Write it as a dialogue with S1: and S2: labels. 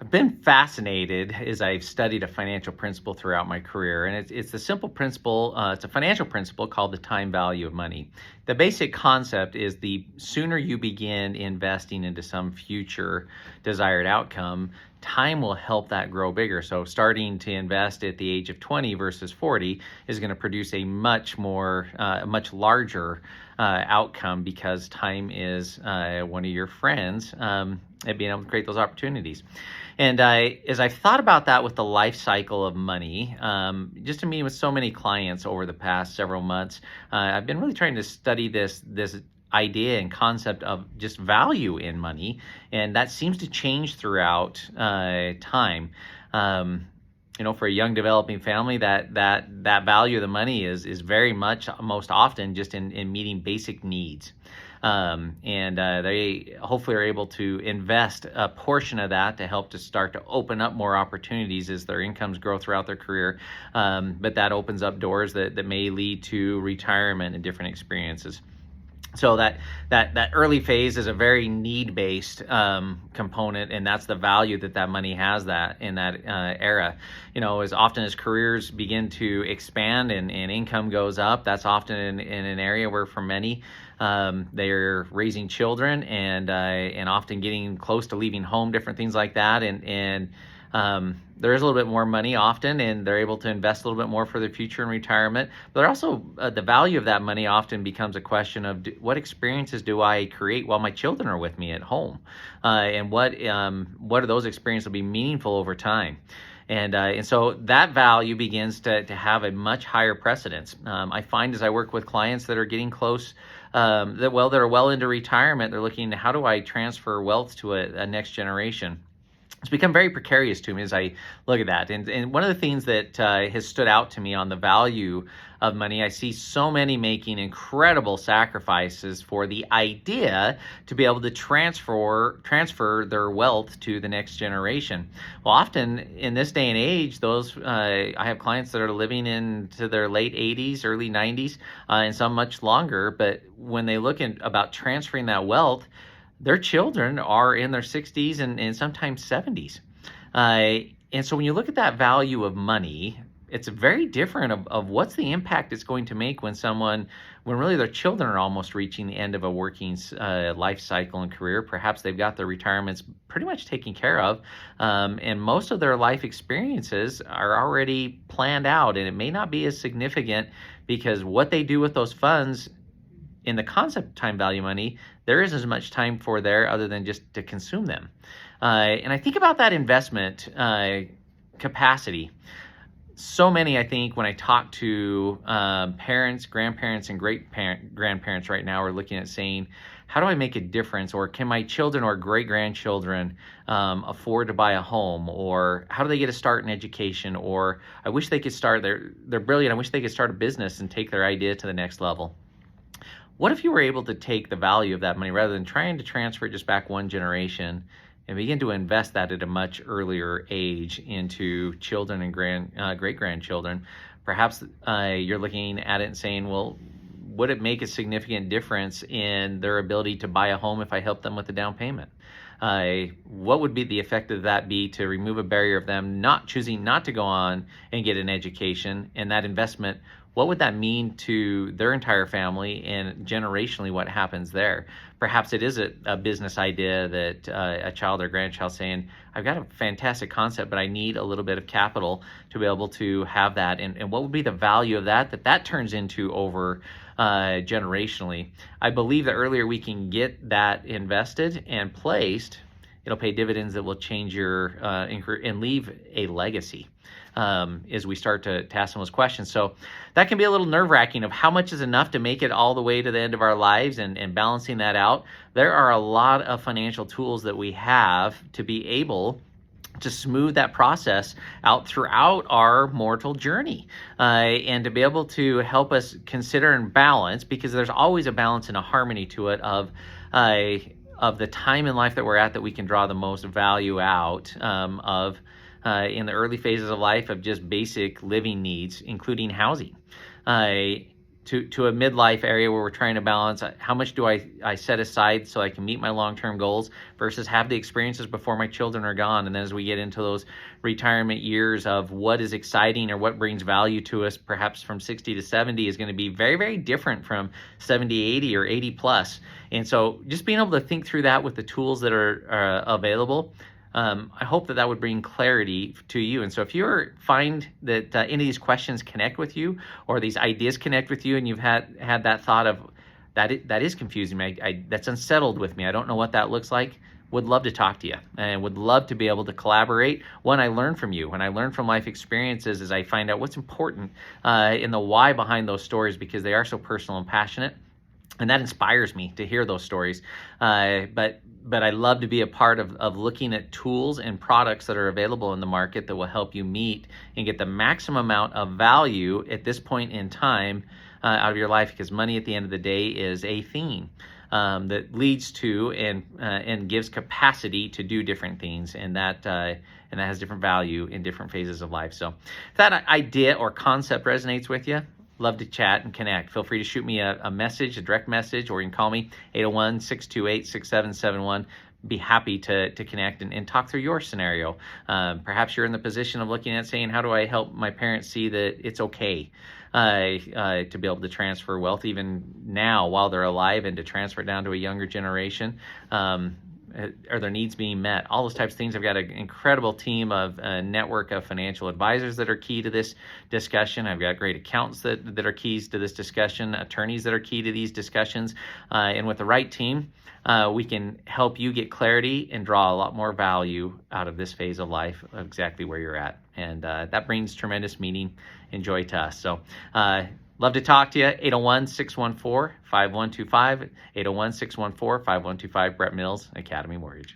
S1: I've been fascinated as I've studied a financial principle throughout my career, and it's the simple principle. It's a financial principle called the time value of money. The basic concept is the sooner you begin investing into some future desired outcome, time will help that grow bigger. So starting to invest at the age of 20 versus 40 is going to produce a much larger outcome, because time is one of your friends at being able to create those opportunities. And as I've thought about that with the life cycle of money, just in meeting with so many clients over the past several months, I've been really trying to study this idea and concept of just value in money, and that seems to change throughout time. For a young developing family, that value of the money is very much, most often, just in meeting basic needs. And they hopefully are able to invest a portion of that to help to start to open up more opportunities as their incomes grow throughout their career. But that opens up doors that may lead to retirement and different experiences. So that early phase is a very need-based component, and that's the value that money has that in that era. As often as careers begin to expand and income goes up, that's often in an area where, for many, they're raising children and often getting close to leaving home, different things like that, and there is a little bit more money often, and they're able to invest a little bit more for their future in retirement. But they're also, the value of that money often becomes a question of what experiences do I create while my children are with me at home, and what are those experiences will be meaningful over time. And so that value begins to have a much higher precedence. I find as I work with clients that are getting close, that are well into retirement, they're looking at how do I transfer wealth to a next generation. It's become very precarious to me as I look at that. And one of the things that has stood out to me on the value of money, I see so many making incredible sacrifices for the idea to be able to transfer their wealth to the next generation. Well, often in this day and age, I have clients that are living into their late 80s, early 90s, and some much longer. But when they look about transferring that wealth, their children are in their 60s and sometimes 70s. And so when you look at that value of money, it's very different of what's the impact it's going to make when really their children are almost reaching the end of a working life cycle and career. Perhaps they've got their retirements pretty much taken care of, and most of their life experiences are already planned out, and it may not be as significant because what they do with those funds, in the concept of time value money, there isn't as much time for there other than just to consume them. And I think about that investment capacity. So many, I think, when I talk to parents, grandparents, and great-grandparents right now, are looking at saying, how do I make a difference? Or can my children or great-grandchildren afford to buy a home? Or how do they get a start in education? Or I wish they could start, they're brilliant, I wish they could start a business and take their idea to the next level. What if you were able to take the value of that money, rather than trying to transfer it just back one generation, and begin to invest that at a much earlier age into children and great-grandchildren? Perhaps you're looking at it and saying, well, would it make a significant difference in their ability to buy a home if I help them with the down payment? What would be the effect of that be to remove a barrier of them choosing not to go on and get an education, and that investment? What would that mean to their entire family, and generationally what happens there? Perhaps it is a business idea that a child or grandchild saying, I've got a fantastic concept, but I need a little bit of capital to be able to have that. And what would be the value of that turns into over generationally? I believe the earlier we can get that invested and placed, it'll pay dividends that will change your and leave a legacy as we start to ask them those questions. So that can be a little nerve-wracking of how much is enough to make it all the way to the end of our lives, and balancing that out. There are a lot of financial tools that we have to be able to smooth that process out throughout our mortal journey, and to be able to help us consider and balance, because there's always a balance and a harmony to it of the time in life that we're at, that we can draw the most value out of in the early phases of life, of just basic living needs, including housing. to a midlife area where we're trying to balance how much do I set aside so I can meet my long-term goals versus have the experiences before my children are gone. And then as we get into those retirement years of what is exciting or what brings value to us, perhaps from 60 to 70 is going to be very, very different from 70, 80 or 80 plus. And so just being able to think through that with the tools that are available, I hope that would bring clarity to you. And so if you find that any of these questions connect with you or these ideas connect with you and you've had that thought of that is confusing me, that's unsettled with me, I don't know what that looks like, would love to talk to you and would love to be able to collaborate. One, I learn from you. When I learn from life experiences is I find out what's important in the why behind those stories because they are so personal and passionate. And that inspires me to hear those stories. But I love to be a part of looking at tools and products that are available in the market that will help you meet and get the maximum amount of value at this point in time out of your life, because money at the end of the day is a theme that leads to and gives capacity to do different things, and that has different value in different phases of life. So if that idea or concept resonates with you, love to chat and connect. Feel free to shoot me a message, a direct message, or you can call me 801-628-6771. Be happy to connect and talk through your scenario. Perhaps you're in the position of looking at saying, how do I help my parents see that it's okay to be able to transfer wealth even now while they're alive and to transfer it down to a younger generation? Are their needs being met? All those types of things. I've got an incredible team of network of financial advisors that are key to this discussion. I've got great accountants that are keys to this discussion, attorneys that are key to these discussions. And with the right team, we can help you get clarity and draw a lot more value out of this phase of life, exactly where you're at. And that brings tremendous meaning and joy to us. So love to talk to you. 801-614-5125, 801-614-5125, Brett Mills, Academy Mortgage.